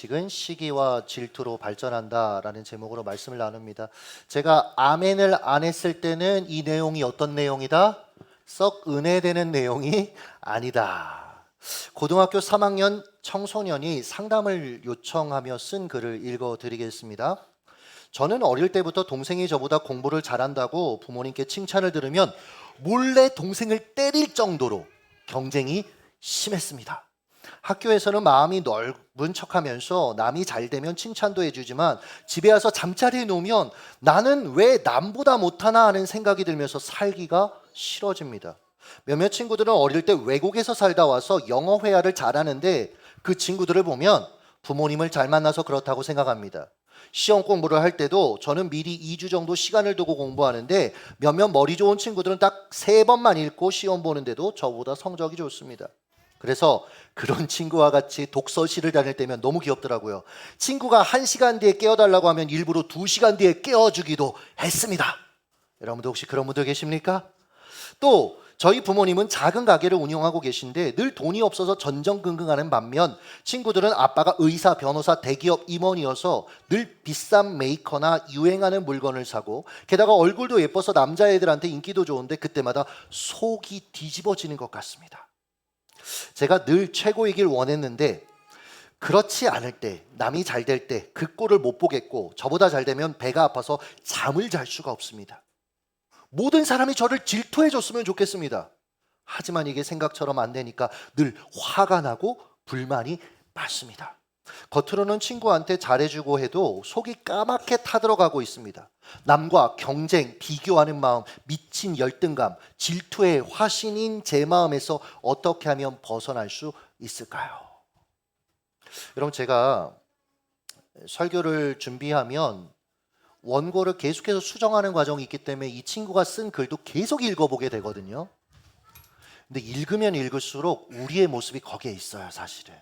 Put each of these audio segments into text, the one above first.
식은 시기와 질투로 발전한다라는 제목으로 말씀을 나눕니다. 제가 아멘을 안 했을 때는 이 내용이 어떤 내용이다? 썩 은혜되는 내용이 아니다. 고등학교 3학년 청소년이 상담을 요청하며 쓴 글을 읽어드리겠습니다. 저는 어릴 때부터 동생이 저보다 공부를 잘한다고 부모님께 칭찬을 들으면 몰래 동생을 때릴 정도로 경쟁이 심했습니다. 학교에서는 마음이 넓은 척하면서 남이 잘 되면 칭찬도 해주지만 집에 와서 잠자리에 놓으면 나는 왜 남보다 못하나 하는 생각이 들면서 살기가 싫어집니다. 몇몇 친구들은 어릴 때 외국에서 살다 와서 영어 회화를 잘하는데 그 친구들을 보면 부모님을 잘 만나서 그렇다고 생각합니다. 시험 공부를 할 때도 저는 미리 2주 정도 시간을 두고 공부하는데 몇몇 머리 좋은 친구들은 딱 3번만 읽고 시험 보는데도 저보다 성적이 좋습니다. 그래서 그런 친구와 같이 독서실을 다닐 때면 너무 귀엽더라고요. 친구가 1시간 뒤에 깨워달라고 하면 일부러 2시간 뒤에 깨워주기도 했습니다. 여러분도 혹시 그런 분들 계십니까? 또 저희 부모님은 작은 가게를 운영하고 계신데 늘 돈이 없어서 전전긍긍하는 반면 친구들은 아빠가 의사, 변호사, 대기업 임원이어서 늘 비싼 메이커나 유행하는 물건을 사고 게다가 얼굴도 예뻐서 남자애들한테 인기도 좋은데 그때마다 속이 뒤집어지는 것 같습니다. 제가 늘 최고이길 원했는데 그렇지 않을 때, 남이 잘 될 때 그 꼴을 못 보겠고 저보다 잘 되면 배가 아파서 잠을 잘 수가 없습니다. 모든 사람이 저를 질투해 줬으면 좋겠습니다. 하지만 이게 생각처럼 안 되니까 늘 화가 나고 불만이 많습니다. 겉으로는 친구한테 잘해주고 해도 속이 까맣게 타들어가고 있습니다. 남과 경쟁, 비교하는 마음, 미친 열등감, 질투의 화신인 제 마음에서 어떻게 하면 벗어날 수 있을까요? 여러분, 제가 설교를 준비하면 원고를 계속해서 수정하는 과정이 있기 때문에 이 친구가 쓴 글도 계속 읽어보게 되거든요. 근데 읽으면 읽을수록 우리의 모습이 거기에 있어요, 사실은.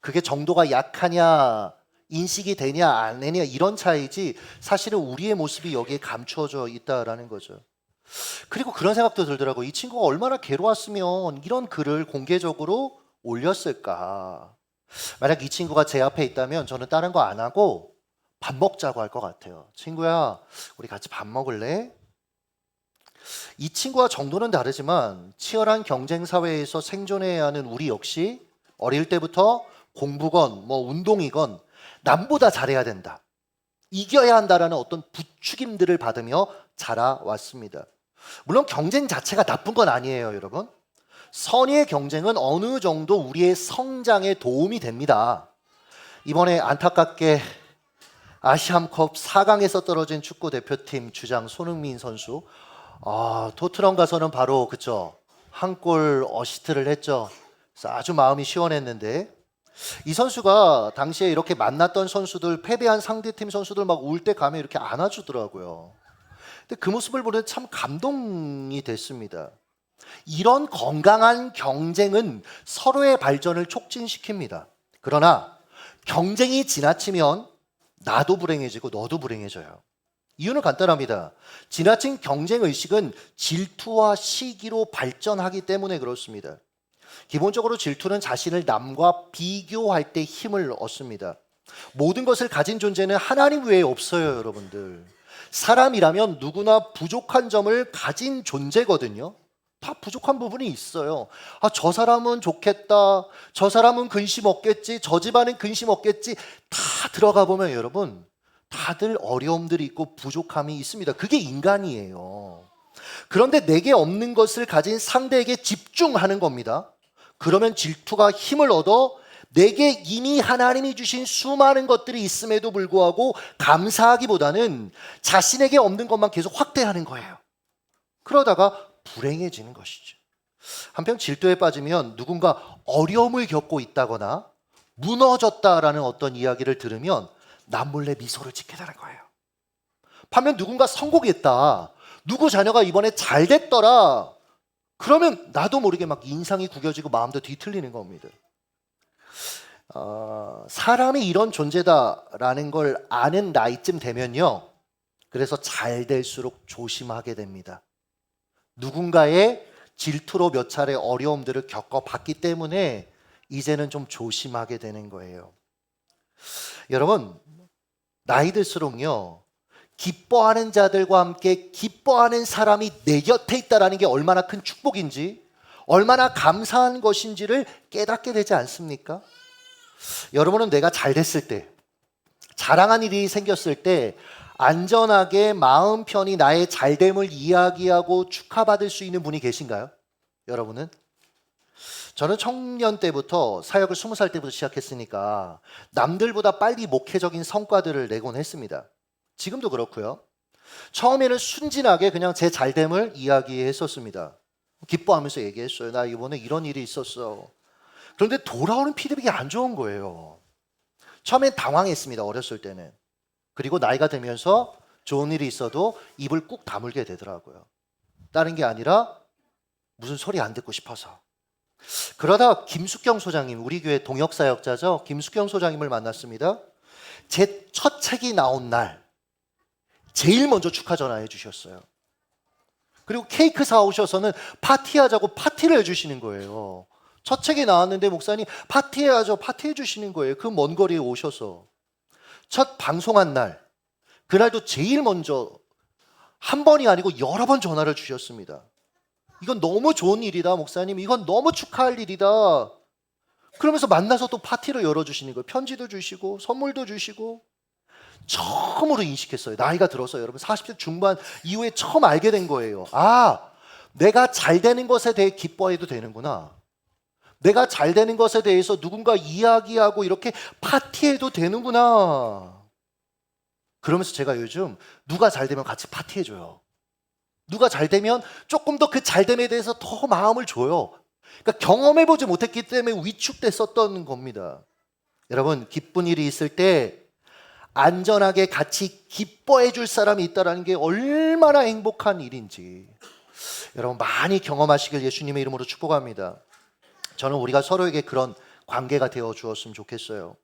그게 정도가 약하냐, 인식이 되냐, 안 되냐 이런 차이지 사실은 우리의 모습이 여기에 감추어져 있다라는 거죠. 그리고 그런 생각도 들더라고요. 이 친구가 얼마나 괴로웠으면 이런 글을 공개적으로 올렸을까. 만약 이 친구가 제 앞에 있다면 저는 다른 거 안 하고 밥 먹자고 할 것 같아요. 친구야, 우리 같이 밥 먹을래? 이 친구와 정도는 다르지만 치열한 경쟁 사회에서 생존해야 하는 우리 역시 어릴 때부터 공부건 운동이건 남보다 잘해야 된다, 이겨야 한다라는 어떤 부추김들을 받으며 자라왔습니다. 물론 경쟁 자체가 나쁜 건 아니에요, 여러분. 선의의 경쟁은 어느 정도 우리의 성장에 도움이 됩니다. 이번에 안타깝게 아시안컵 4강에서 떨어진 축구 대표팀 주장 손흥민 선수, 토트넘 가서는 바로 한 골 어시스트를 했죠. 그래서 아주 마음이 시원했는데 이 선수가 당시에 이렇게 만났던 선수들, 패배한 상대팀 선수들 막 울 때 가면 이렇게 안아주더라고요. 근데 그 모습을 보는 참 감동이 됐습니다. 이런 건강한 경쟁은 서로의 발전을 촉진시킵니다. 그러나 경쟁이 지나치면 나도 불행해지고 너도 불행해져요. 이유는 간단합니다. 지나친 경쟁 의식은 질투와 시기로 발전하기 때문에 그렇습니다. 기본적으로 질투는 자신을 남과 비교할 때 힘을 얻습니다. 모든 것을 가진 존재는 하나님 외에 없어요, 여러분들. 사람이라면 누구나 부족한 점을 가진 존재거든요. 다 부족한 부분이 있어요. 저 사람은 좋겠다, 저 사람은 근심 없겠지, 저 집안은 근심 없겠지, 다 들어가 보면 여러분 다들 어려움들이 있고 부족함이 있습니다. 그게 인간이에요. 그런데 내게 없는 것을 가진 상대에게 집중하는 겁니다. 그러면 질투가 힘을 얻어 내게 이미 하나님이 주신 수많은 것들이 있음에도 불구하고 감사하기보다는 자신에게 없는 것만 계속 확대하는 거예요. 그러다가 불행해지는 것이죠. 한편 질투에 빠지면 누군가 어려움을 겪고 있다거나 무너졌다라는 어떤 이야기를 들으면 남몰래 미소를 짓게 되는 거예요. 반면 누군가 성공했다, 누구 자녀가 이번에 잘 됐더라, 그러면 나도 모르게 막 인상이 구겨지고 마음도 뒤틀리는 겁니다. 사람이 이런 존재다라는 걸 아는 나이쯤 되면요, 그래서 잘 될수록 조심하게 됩니다. 누군가의 질투로 몇 차례 어려움들을 겪어봤기 때문에 이제는 좀 조심하게 되는 거예요. 여러분, 나이 들수록요, 기뻐하는 자들과 함께 기뻐하는 사람이 내 곁에 있다는 게 얼마나 큰 축복인지, 얼마나 감사한 것인지를 깨닫게 되지 않습니까? 여러분은 내가 잘 됐을 때, 자랑한 일이 생겼을 때 안전하게 마음 편히 나의 잘됨을 이야기하고 축하받을 수 있는 분이 계신가요? 여러분은? 저는 청년 때부터 사역을 20살 때부터 시작했으니까 남들보다 빨리 목회적인 성과들을 내곤 했습니다. 지금도 그렇고요. 처음에는 순진하게 그냥 제 잘됨을 이야기했었습니다. 기뻐하면서 얘기했어요. 나 이번에 이런 일이 있었어. 그런데 돌아오는 피드백이 안 좋은 거예요. 처음엔 당황했습니다. 어렸을 때는. 그리고 나이가 들면서 좋은 일이 있어도 입을 꾹 다물게 되더라고요. 다른 게 아니라 무슨 소리 안 듣고 싶어서. 그러다 김숙경 소장님, 우리 교회 동역사역자죠. 김숙경 소장님을 만났습니다. 제 첫 책이 나온 날 제일 먼저 축하 전화해 주셨어요. 그리고 케이크 사오셔서는 파티하자고 파티를 해주시는 거예요. 첫 책이 나왔는데 목사님 파티해야죠. 파티해 주시는 거예요. 그 먼 거리에 오셔서. 첫 방송한 날, 그날도 제일 먼저 한 번이 아니고 여러 번 전화를 주셨습니다. 이건 너무 좋은 일이다, 목사님. 이건 너무 축하할 일이다. 그러면서 만나서 또 파티를 열어주시는 거예요. 편지도 주시고 선물도 주시고. 처음으로 인식했어요. 나이가 들어서 여러분 40대 중반 이후에 처음 알게 된 거예요. 아, 내가 잘 되는 것에 대해 기뻐해도 되는구나. 내가 잘 되는 것에 대해서 누군가 이야기하고 이렇게 파티해도 되는구나. 그러면서 제가 요즘 누가 잘 되면 같이 파티해줘요. 누가 잘 되면 조금 더 그 잘됨에 대해서 더 마음을 줘요. 그러니까 경험해보지 못했기 때문에 위축됐었던 겁니다. 여러분, 기쁜 일이 있을 때 안전하게 같이 기뻐해 줄 사람이 있다는 게 얼마나 행복한 일인지 여러분 많이 경험하시길 예수님의 이름으로 축복합니다. 저는 우리가 서로에게 그런 관계가 되어 주었으면 좋겠어요.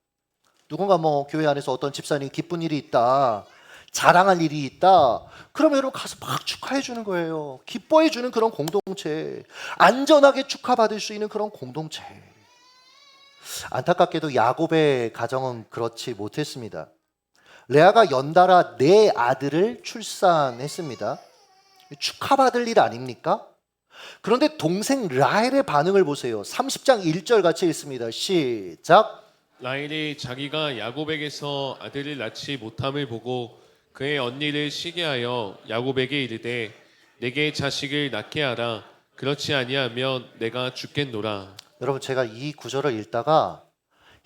누군가 교회 안에서 어떤 집사님이 기쁜 일이 있다, 자랑할 일이 있다, 그러면 여러분 가서 막 축하해 주는 거예요. 기뻐해 주는 그런 공동체, 안전하게 축하받을 수 있는 그런 공동체. 안타깝게도 야곱의 가정은 그렇지 못했습니다. 레아가 연달아 4아들을 출산했습니다. 축하받을 일 아닙니까? 그런데 동생 라헬의 반응을 보세요. 30장 1절 같이 읽습니다. 시작. 라헬이 자기가 야곱에게서 아들을 낳지 못함을 보고 그의 언니를 시기하여 야곱에게 이르되 내게 자식을 낳게 하라. 그렇지 아니하면 내가 죽겠노라. 여러분, 제가 이 구절을 읽다가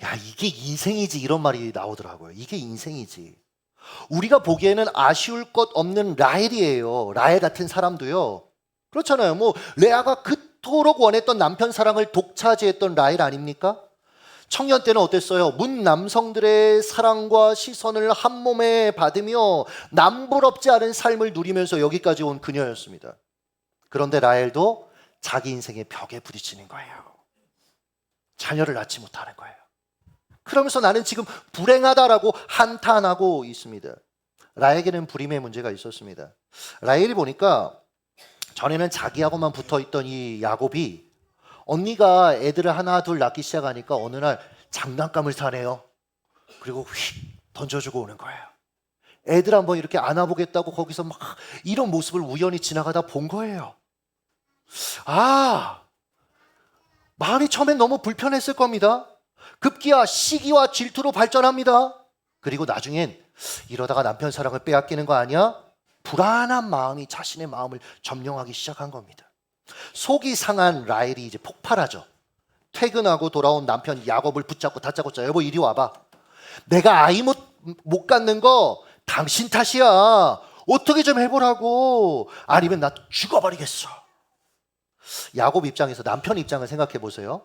야, 이게 인생이지, 이런 말이 나오더라고요. 이게 인생이지. 우리가 보기에는 아쉬울 것 없는 라헬이에요. 라헬 같은 사람도요. 그렇잖아요. 레아가 그토록 원했던 남편 사랑을 독차지했던 라헬 아닙니까? 청년 때는 어땠어요? 문 남성들의 사랑과 시선을 한 몸에 받으며 남부럽지 않은 삶을 누리면서 여기까지 온 그녀였습니다. 그런데 라헬도 자기 인생의 벽에 부딪히는 거예요. 자녀를 낳지 못하는 거예요. 그러면서 나는 지금 불행하다라고 한탄하고 있습니다. 라헬에게는 불임의 문제가 있었습니다. 라헬이 보니까 전에는 자기하고만 붙어있던 이 야곱이 언니가 애들을 하나 둘 낳기 시작하니까 어느 날 장난감을 사네요. 그리고 휙 던져주고 오는 거예요. 애들 한번 이렇게 안아보겠다고 거기서 막 이런 모습을 우연히 지나가다 본 거예요. 아, 마음이 처음엔 너무 불편했을 겁니다. 급기야 시기와 질투로 발전합니다. 그리고 나중엔 이러다가 남편 사랑을 빼앗기는 거 아니야? 불안한 마음이 자신의 마음을 점령하기 시작한 겁니다. 속이 상한 라헬이 이제 폭발하죠. 퇴근하고 돌아온 남편 야곱을 붙잡고 다짜고짜 여보 이리 와봐. 내가 아이 못 갖는 거 당신 탓이야. 어떻게 좀 해보라고. 아니면 나 죽어버리겠어. 야곱 입장에서 남편 입장을 생각해 보세요.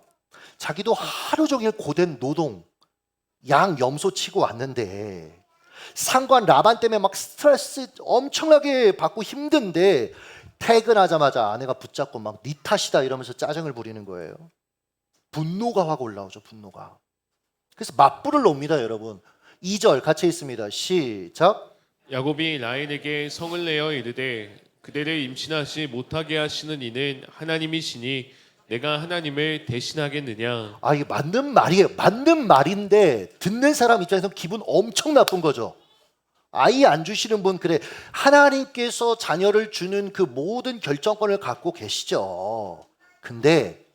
자기도 하루 종일 고된 노동, 양 염소 치고 왔는데 상관 라반 때문에 막 스트레스 엄청나게 받고 힘든데 퇴근하자마자 아내가 붙잡고 막 네 탓이다 이러면서 짜증을 부리는 거예요. 분노가 확 올라오죠. 분노가. 그래서 맞불을 놓습니다. 여러분. 2절 같이 있습니다. 시작. 야곱이 라헬에게 성을 내어 이르되 그대를 임신하지 못하게 하시는 이는 하나님이시니 내가 하나님을 대신하겠느냐? 아, 이게 맞는 말이에요. 맞는 말인데 듣는 사람 입장에서 기분 엄청 나쁜 거죠. 아이 안 주시는 분, 그래, 하나님께서 자녀를 주는 그 모든 결정권을 갖고 계시죠. 근데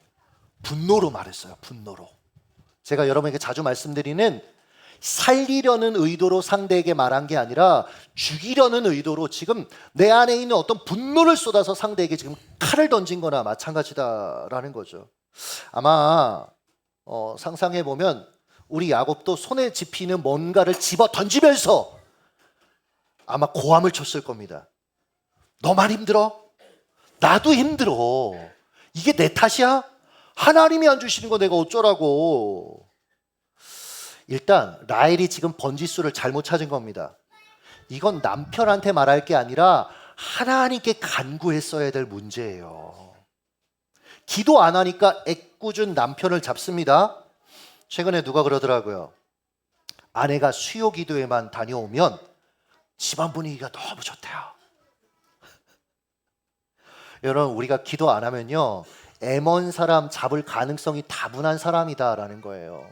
분노로 말했어요. 분노로. 제가 여러분에게 자주 말씀드리는, 살리려는 의도로 상대에게 말한 게 아니라 죽이려는 의도로 지금 내 안에 있는 어떤 분노를 쏟아서 상대에게 지금 칼을 던진 거나 마찬가지다라는 거죠. 아마 상상해 보면 우리 야곱도 손에 집히는 뭔가를 집어 던지면서 아마 고함을 쳤을 겁니다. 너만 힘들어? 나도 힘들어. 이게 내 탓이야? 하나님이 안 주시는 거 내가 어쩌라고. 일단 라헬이 지금 번지수를 잘못 찾은 겁니다. 이건 남편한테 말할 게 아니라 하나님께 간구했어야 될 문제예요. 기도 안 하니까 애꿎은 남편을 잡습니다. 최근에 누가 그러더라고요. 아내가 수요 기도에만 다녀오면 집안 분위기가 너무 좋대요. 여러분, 우리가 기도 안 하면요, 애먼 사람 잡을 가능성이 다분한 사람이다라는 거예요.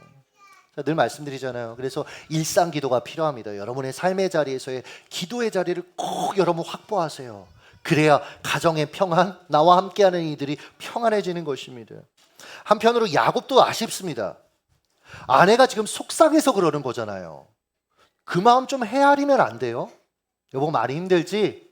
늘 말씀드리잖아요. 그래서 일상 기도가 필요합니다. 여러분의 삶의 자리에서의 기도의 자리를 꼭 여러분 확보하세요. 그래야 가정의 평안, 나와 함께하는 이들이 평안해지는 것입니다. 한편으로 야곱도 아쉽습니다. 아내가 지금 속상해서 그러는 거잖아요. 그 마음 좀 헤아리면 안 돼요? 여보, 많이 힘들지?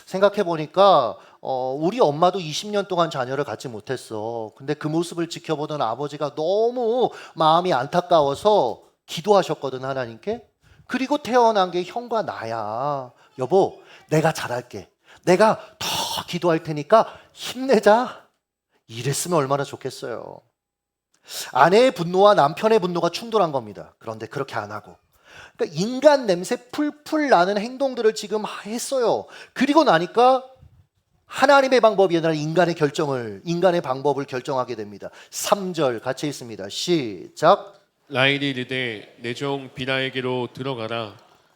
생각해 보니까 우리 엄마도 20년 동안 자녀를 갖지 못했어. 근데 그 모습을 지켜보던 아버지가 너무 마음이 안타까워서 기도하셨거든, 하나님께. 그리고 태어난 게 형과 나야. 여보, 내가 잘할게. 내가 더 기도할 테니까 힘내자. 이랬으면 얼마나 좋겠어요. 아내의 분노와 남편의 분노가 충돌한 겁니다. 그런데 그렇게 안 하고, 그러니까 인간 냄새 풀풀 나는 행동들을 지금 했어요. 그리고 나니까 하나님의 방법이 아니라 인간의 방법을 결정하게 됩니다. 3절 같이 읽습니다. 시작. 라헬이 이르되 내 종 비라에게로 들어가라.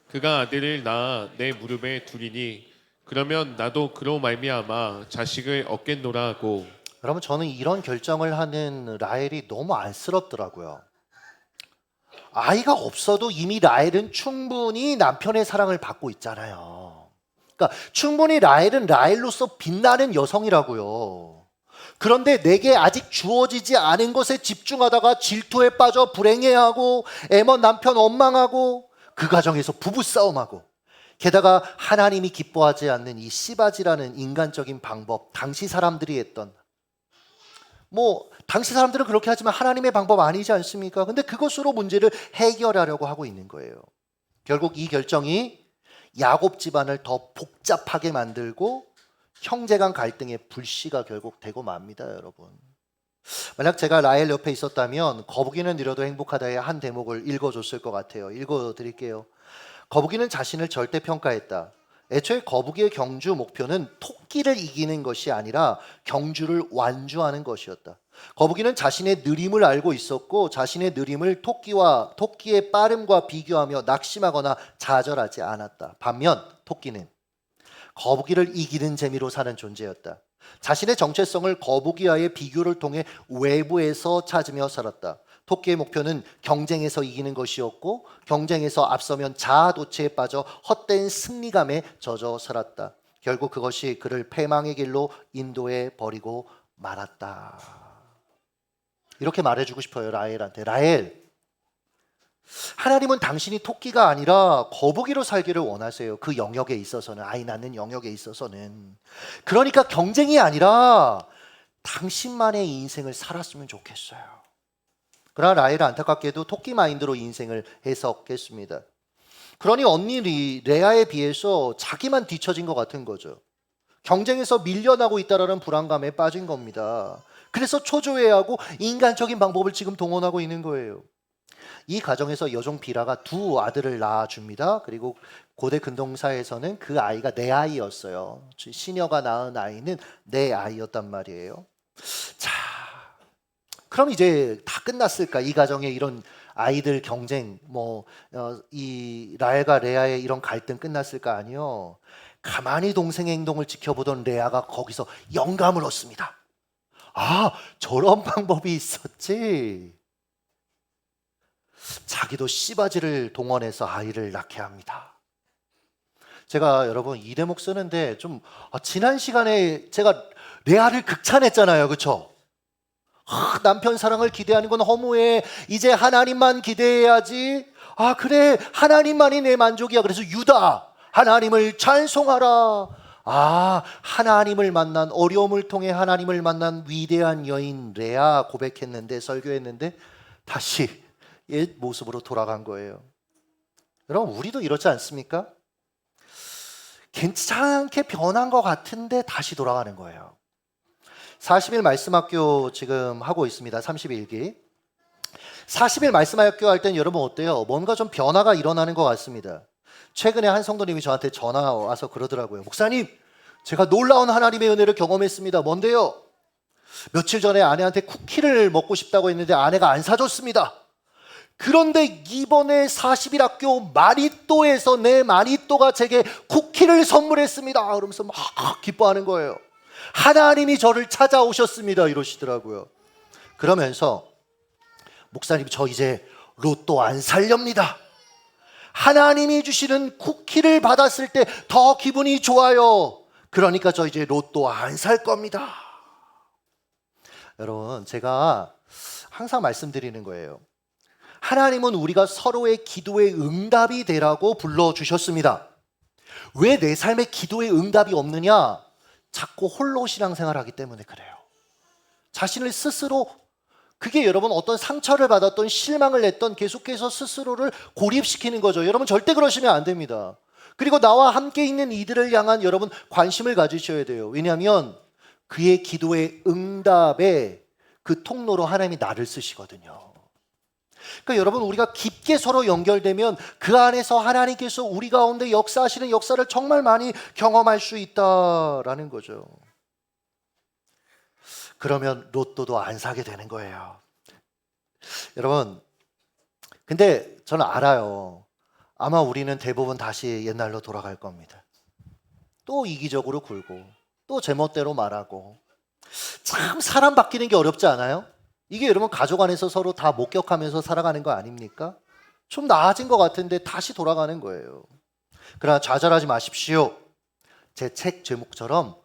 그가 아들을 낳아 내 무릎에 두리니 그러면 나도 그로 말미암아 자식을 얻겠노라 하고. 여러분, 저는 이런 결정을 하는 라헬이 너무 안쓰럽더라고요. 아이가 없어도 이미 라헬은 충분히 남편의 사랑을 받고 있잖아요. 그러니까 충분히 라헬은 라헬로서 빛나는 여성이라고요. 그런데 내게 아직 주어지지 않은 것에 집중하다가 질투에 빠져 불행해하고 애먼 남편 원망하고 그 가정에서 부부싸움하고, 게다가 하나님이 기뻐하지 않는 이 씨바지라는 인간적인 방법, 당시 사람들이 했던, 당시 사람들은 그렇게 하지만 하나님의 방법 아니지 않습니까? 근데 그것으로 문제를 해결하려고 하고 있는 거예요. 결국 이 결정이 야곱 집안을 더 복잡하게 만들고 형제 간 갈등의 불씨가 결국 되고 맙니다, 여러분. 만약 제가 라헬 옆에 있었다면 거북이는 이뤄도 행복하다의 한 대목을 읽어줬을 것 같아요. 읽어드릴게요. 거북이는 자신을 절대평가했다. 애초에 거북이의 경주 목표는 토끼를 이기는 것이 아니라 경주를 완주하는 것이었다. 거북이는 자신의 느림을 알고 있었고 자신의 느림을 토끼의 빠름과 비교하며 낙심하거나 좌절하지 않았다. 반면 토끼는 거북이를 이기는 재미로 사는 존재였다. 자신의 정체성을 거북이와의 비교를 통해 외부에서 찾으며 살았다. 토끼의 목표는 경쟁에서 이기는 것이었고 경쟁에서 앞서면 자아도취에 빠져 헛된 승리감에 젖어 살았다. 결국 그것이 그를 패망의 길로 인도해 버리고 말았다. 이렇게 말해주고 싶어요, 라헬한테. 라헬, 하나님은 당신이 토끼가 아니라 거북이로 살기를 원하세요. 그 영역에 있어서는, 아이 낳는 영역에 있어서는. 그러니까 경쟁이 아니라 당신만의 인생을 살았으면 좋겠어요. 그러나 라헬은 안타깝게도 토끼 마인드로 인생을 해석했습니다. 그러니 언니 레아에 비해서 자기만 뒤처진 것 같은 거죠. 경쟁에서 밀려나고 있다는 불안감에 빠진 겁니다. 그래서 초조해하고 인간적인 방법을 지금 동원하고 있는 거예요. 이 가정에서 여종 비라가 두 아들을 낳아줍니다. 그리고 고대 근동사에서는 그 아이가 내 아이였어요. 시녀가 낳은 아이는 내 아이였단 말이에요. 자, 그럼 이제 다 끝났을까? 이 가정의 이런 아이들 경쟁, 이 라헬과 레아의 이런 갈등 끝났을까? 아니요. 가만히 동생의 행동을 지켜보던 레아가 거기서 영감을 얻습니다. 아, 저런 방법이 있었지. 자기도 씨바지를 동원해서 아이를 낳게 합니다. 제가 여러분 이 대목 쓰는데 좀 지난 시간에 제가 레아를 극찬했잖아요. 그렇죠? 남편 사랑을 기대하는 건 허무해. 이제 하나님만 기대해야지. 그래, 하나님만이 내 만족이야. 그래서 유다, 하나님을 찬송하라. 하나님을 만난, 어려움을 통해 하나님을 만난 위대한 여인 레아 고백했는데, 설교했는데 다시 옛 모습으로 돌아간 거예요. 여러분, 우리도 이렇지 않습니까? 괜찮게 변한 것 같은데 다시 돌아가는 거예요. 40일 말씀학교 지금 하고 있습니다. 31기. 40일 말씀학교 할 땐 여러분 어때요? 뭔가 좀 변화가 일어나는 것 같습니다. 최근에 한 성도님이 저한테 전화 와서 그러더라고요. 목사님, 제가 놀라운 하나님의 은혜를 경험했습니다. 뭔데요? 며칠 전에 아내한테 쿠키를 먹고 싶다고 했는데 아내가 안 사줬습니다. 그런데 이번에 40일 학교 마니또에서 내 마니또가 제게 쿠키를 선물했습니다. 그러면서 막 기뻐하는 거예요. 하나님이 저를 찾아오셨습니다. 이러시더라고요. 그러면서 목사님, 저 이제 로또 안 살렵니다. 하나님이 주시는 쿠키를 받았을 때 더 기분이 좋아요. 그러니까 저 이제 로또 안 살 겁니다. 여러분, 제가 항상 말씀드리는 거예요. 하나님은 우리가 서로의 기도의 응답이 되라고 불러주셨습니다. 왜 내 삶의 기도의 응답이 없느냐? 자꾸 홀로 신앙생활을 하기 때문에 그래요. 자신을 스스로, 그게 여러분 어떤 상처를 받았던, 실망을 냈던, 계속해서 스스로를 고립시키는 거죠. 여러분 절대 그러시면 안 됩니다. 그리고 나와 함께 있는 이들을 향한 여러분 관심을 가지셔야 돼요. 왜냐하면 그의 기도의 응답에 그 통로로 하나님이 나를 쓰시거든요. 그러니까 여러분, 우리가 깊게 서로 연결되면 그 안에서 하나님께서 우리 가운데 역사하시는 역사를 정말 많이 경험할 수 있다라는 거죠. 그러면 로또도 안 사게 되는 거예요. 여러분, 근데 저는 알아요. 아마 우리는 대부분 다시 옛날로 돌아갈 겁니다. 또 이기적으로 굴고, 또 제멋대로 말하고. 참 사람 바뀌는 게 어렵지 않아요? 이게 여러분 가족 안에서 서로 다 목격하면서 살아가는 거 아닙니까? 좀 나아진 것 같은데 다시 돌아가는 거예요. 그러나 좌절하지 마십시오. 제 책 제목처럼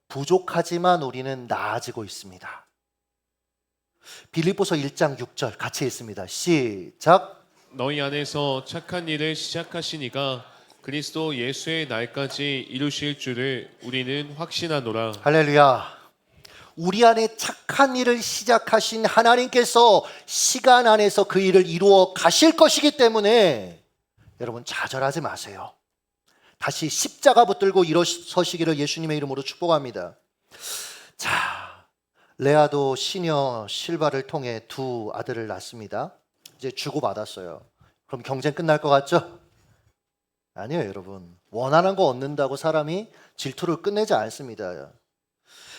부족하지만 우리는 나아지고 있습니다. 빌립보서 1장 6절 같이 읽습니다. 시작. 너희 안에서 착한 일을 시작하신 이가 그리스도 예수의 날까지 이루실 줄을 우리는 확신하노라. 할렐루야. 우리 안에 착한 일을 시작하신 하나님께서 시간 안에서 그 일을 이루어 가실 것이기 때문에 여러분 좌절하지 마세요. 다시 십자가 붙들고 일어서시기를 예수님의 이름으로 축복합니다. 자, 레아도 시녀 실바를 통해 두 아들을 낳습니다. 이제 주고받았어요. 그럼 경쟁 끝날 것 같죠? 아니에요, 여러분. 원하는 거 얻는다고 사람이 질투를 끝내지 않습니다.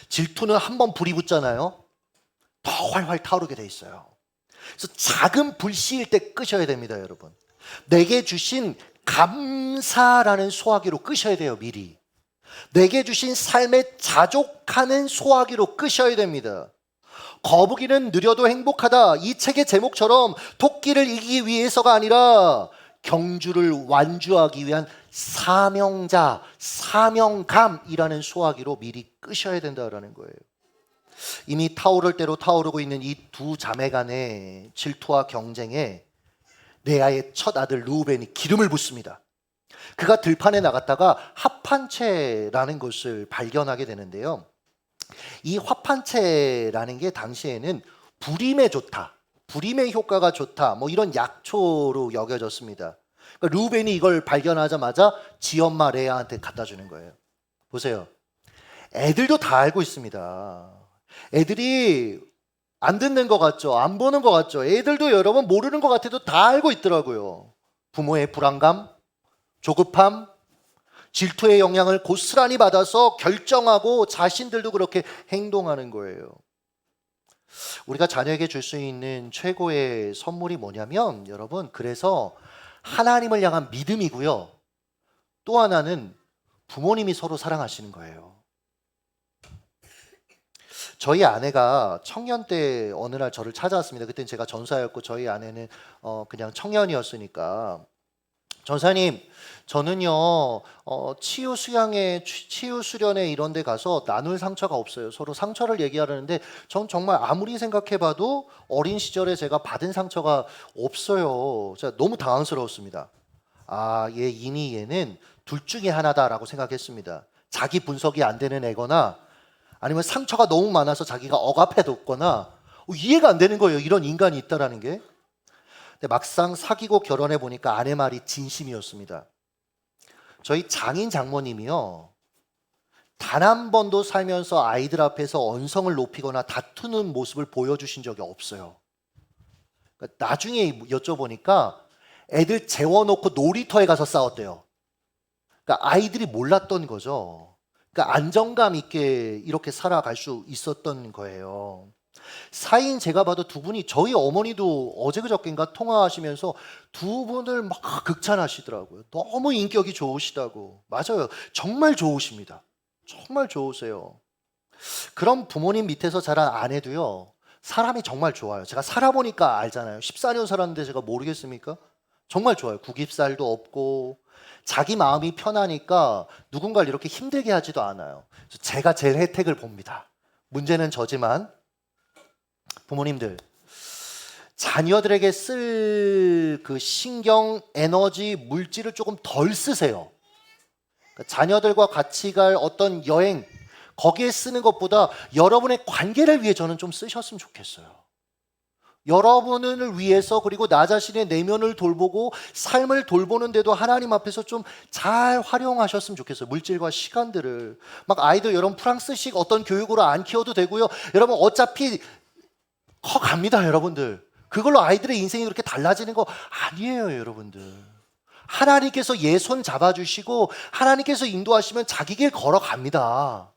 질투는 한번 불이 붙잖아요. 더 활활 타오르게 돼 있어요. 그래서 작은 불씨일 때 끄셔야 됩니다, 여러분. 내게 주신 감사라는 소화기로 끄셔야 돼요, 미리. 내게 주신 삶에 자족하는 소화기로 끄셔야 됩니다. 거북이는 느려도 행복하다. 이 책의 제목처럼 토끼를 이기기 위해서가 아니라 경주를 완주하기 위한 사명자, 사명감이라는 소화기로 미리 끄셔야 된다는 거예요. 이미 타오를 대로 타오르고 있는 이 두 자매 간의 질투와 경쟁에 레아의 첫 아들 루벤이 기름을 붓습니다. 그가 들판에 나갔다가 합판채라는 것을 발견하게 되는데요. 이 화판채라는 게 당시에는 불임에 좋다, 불임의 효과가 좋다, 뭐 이런 약초로 여겨졌습니다. 그러니까 루벤이 이걸 발견하자마자 지엄마 레아한테 갖다 주는 거예요. 보세요. 애들도 다 알고 있습니다. 애들이 안 듣는 것 같죠? 안 보는 것 같죠? 애들도 여러분 모르는 것 같아도 다 알고 있더라고요. 부모의 불안감, 조급함, 질투의 영향을 고스란히 받아서 결정하고 자신들도 그렇게 행동하는 거예요. 우리가 자녀에게 줄 수 있는 최고의 선물이 뭐냐면 여러분, 그래서 하나님을 향한 믿음이고요. 또 하나는 부모님이 서로 사랑하시는 거예요. 저희 아내가 청년 때 어느 날 저를 찾아왔습니다. 그때는 제가 전사였고 저희 아내는 그냥 청년이었으니까 전사님, 저는요 치유 수양에 치유 수련회 이런 데 가서 나눌 상처가 없어요. 서로 상처를 얘기하려는데 전 정말 아무리 생각해봐도 어린 시절에 제가 받은 상처가 없어요. 제가 너무 당황스러웠습니다. 아, 얘는 둘 중에 하나다라고 생각했습니다. 자기 분석이 안 되는 애거나 아니면 상처가 너무 많아서 자기가 억압해뒀거나 이해가 안 되는 거예요. 이런 인간이 있다라는 게. 근데 막상 사귀고 결혼해 보니까 아내 말이 진심이었습니다. 저희 장인 장모님이요, 단 한 번도 살면서 아이들 앞에서 언성을 높이거나 다투는 모습을 보여주신 적이 없어요. 그러니까 나중에 여쭤보니까 애들 재워놓고 놀이터에 가서 싸웠대요. 그러니까 아이들이 몰랐던 거죠. 그러니까 안정감 있게 이렇게 살아갈 수 있었던 거예요. 사이인 제가 봐도 두 분이, 저희 어머니도 어제 그저께인가 통화하시면서 두 분을 막 극찬하시더라고요. 너무 인격이 좋으시다고. 맞아요. 정말 좋으십니다. 정말 좋으세요. 그런 부모님 밑에서 자란 아내도요, 사람이 정말 좋아요. 제가 살아보니까 알잖아요. 14년 살았는데 제가 모르겠습니까? 정말 좋아요. 구깁살도 없고 자기 마음이 편하니까 누군가를 이렇게 힘들게 하지도 않아요. 그래서 제가 제일 혜택을 봅니다. 문제는 저지만 부모님들, 자녀들에게 쓸 그 신경, 에너지, 물질을 조금 덜 쓰세요. 그러니까 자녀들과 같이 갈 어떤 여행, 거기에 쓰는 것보다 여러분의 관계를 위해 저는 좀 쓰셨으면 좋겠어요. 여러분을 위해서, 그리고 나 자신의 내면을 돌보고 삶을 돌보는데도 하나님 앞에서 좀 잘 활용하셨으면 좋겠어요. 물질과 시간들을. 막 아이들 여러분 프랑스식 어떤 교육으로 안 키워도 되고요. 여러분 어차피 커갑니다, 여러분들. 그걸로 아이들의 인생이 그렇게 달라지는 거 아니에요, 여러분들. 하나님께서 얘 손 잡아주시고 하나님께서 인도하시면 자기 길 걸어갑니다.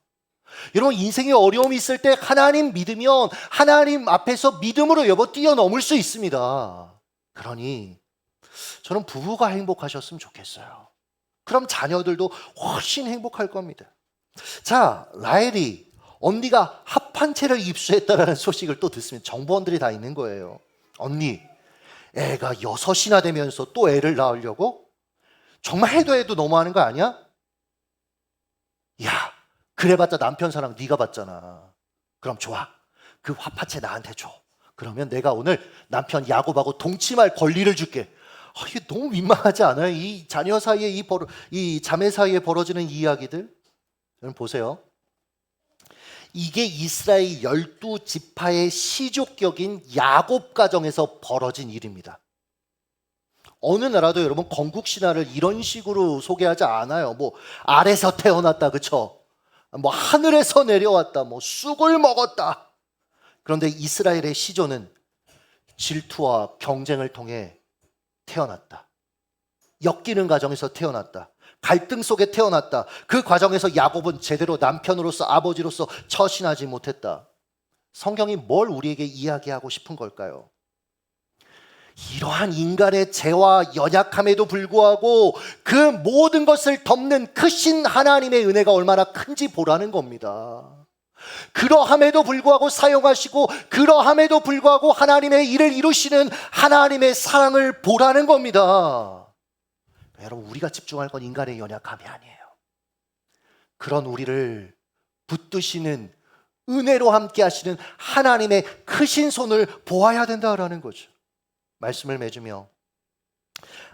여러분 인생에 어려움이 있을 때 하나님 믿으면 하나님 앞에서 믿음으로 여보 뛰어넘을 수 있습니다. 그러니 저는 부부가 행복하셨으면 좋겠어요. 그럼 자녀들도 훨씬 행복할 겁니다. 자, 라헬이 언니가 합한채를 입수했다라는 소식을 또 듣습니다. 정보원들이 다 있는 거예요. 언니, 애가 6이나 되면서 또 애를 낳으려고? 정말 해도 너무하는 거 아니야? 야, 그래봤자 남편 사랑 네가 받잖아. 그럼 좋아, 그 화파채 나한테 줘. 그러면 내가 오늘 남편 야곱하고 동침할 권리를 줄게. 이게 너무 민망하지 않아요? 이 자녀 사이에 이 자매 사이에 벌어지는 이야기들. 여러분 보세요. 이게 이스라엘 12지파의 시족격인 야곱 가정에서 벌어진 일입니다. 어느 나라도 여러분 건국 신화를 이런 식으로 소개하지 않아요. 뭐 알에서 태어났다, 그쵸? 뭐 하늘에서 내려왔다, 뭐 쑥을 먹었다. 그런데 이스라엘의 시조는 질투와 경쟁을 통해 태어났다. 엮이는 과정에서 태어났다. 갈등 속에 태어났다. 그 과정에서 야곱은 제대로 남편으로서, 아버지로서 처신하지 못했다. 성경이 뭘 우리에게 이야기하고 싶은 걸까요? 이러한 인간의 죄와 연약함에도 불구하고 그 모든 것을 덮는 크신 하나님의 은혜가 얼마나 큰지 보라는 겁니다. 그러함에도 불구하고 사용하시고, 그러함에도 불구하고 하나님의 일을 이루시는 하나님의 사랑을 보라는 겁니다. 여러분, 우리가 집중할 건 인간의 연약함이 아니에요. 그런 우리를 붙드시는, 은혜로 함께 하시는 하나님의 크신 손을 보아야 된다라는 거죠. 말씀을 맺으며,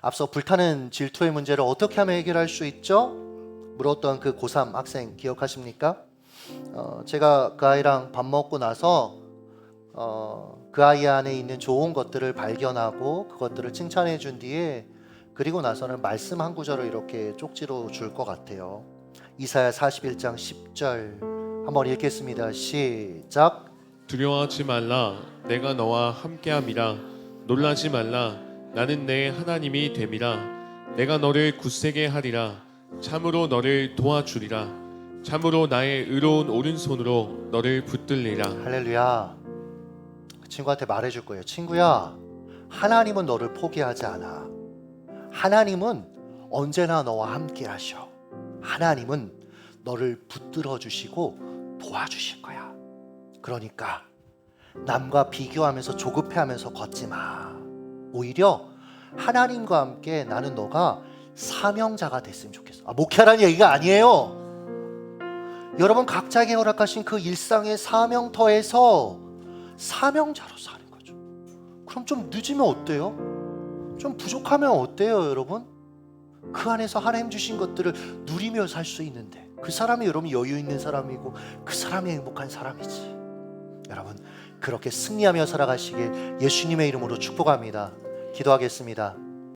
앞서 불타는 질투의 문제를 어떻게 하면 해결할 수 있죠? 물었던 그 고3 학생 기억하십니까? 제가 그 아이랑 밥 먹고 나서 그 아이 안에 있는 좋은 것들을 발견하고 그것들을 칭찬해 준 뒤에, 그리고 나서는 말씀 한 구절을 이렇게 쪽지로 줄 것 같아요. 이사야 41장 10절 한번 읽겠습니다. 시작. 두려워하지 말라, 내가 너와 함께함이라. 놀라지 말라, 나는 내 하나님이 됨이라. 내가 너를 굳세게 하리라. 참으로 너를 도와주리라. 참으로 나의 의로운 오른손으로 너를 붙들리라. 할렐루야. 그 친구한테 말해줄 거예요. 친구야, 하나님은 너를 포기하지 않아. 하나님은 언제나 너와 함께 하셔. 하나님은 너를 붙들어 주시고 도와주실 거야. 그러니까 남과 비교하면서 조급해하면서 걷지 마. 오히려 하나님과 함께 나는 너가 사명자가 됐으면 좋겠어. 목회라는 얘기가 아니에요. 여러분 각자에게 허락하신 그 일상의 사명터에서 사명자로 사는 거죠. 그럼 좀 늦으면 어때요? 좀 부족하면 어때요, 여러분? 그 안에서 하나님 주신 것들을 누리며 살 수 있는데 그 사람이 여러분 여유 있는 사람이고 그 사람이 행복한 사람이지. 여러분 그렇게 승리하며 살아가시길 예수님의 이름으로 축복합니다. 기도하겠습니다.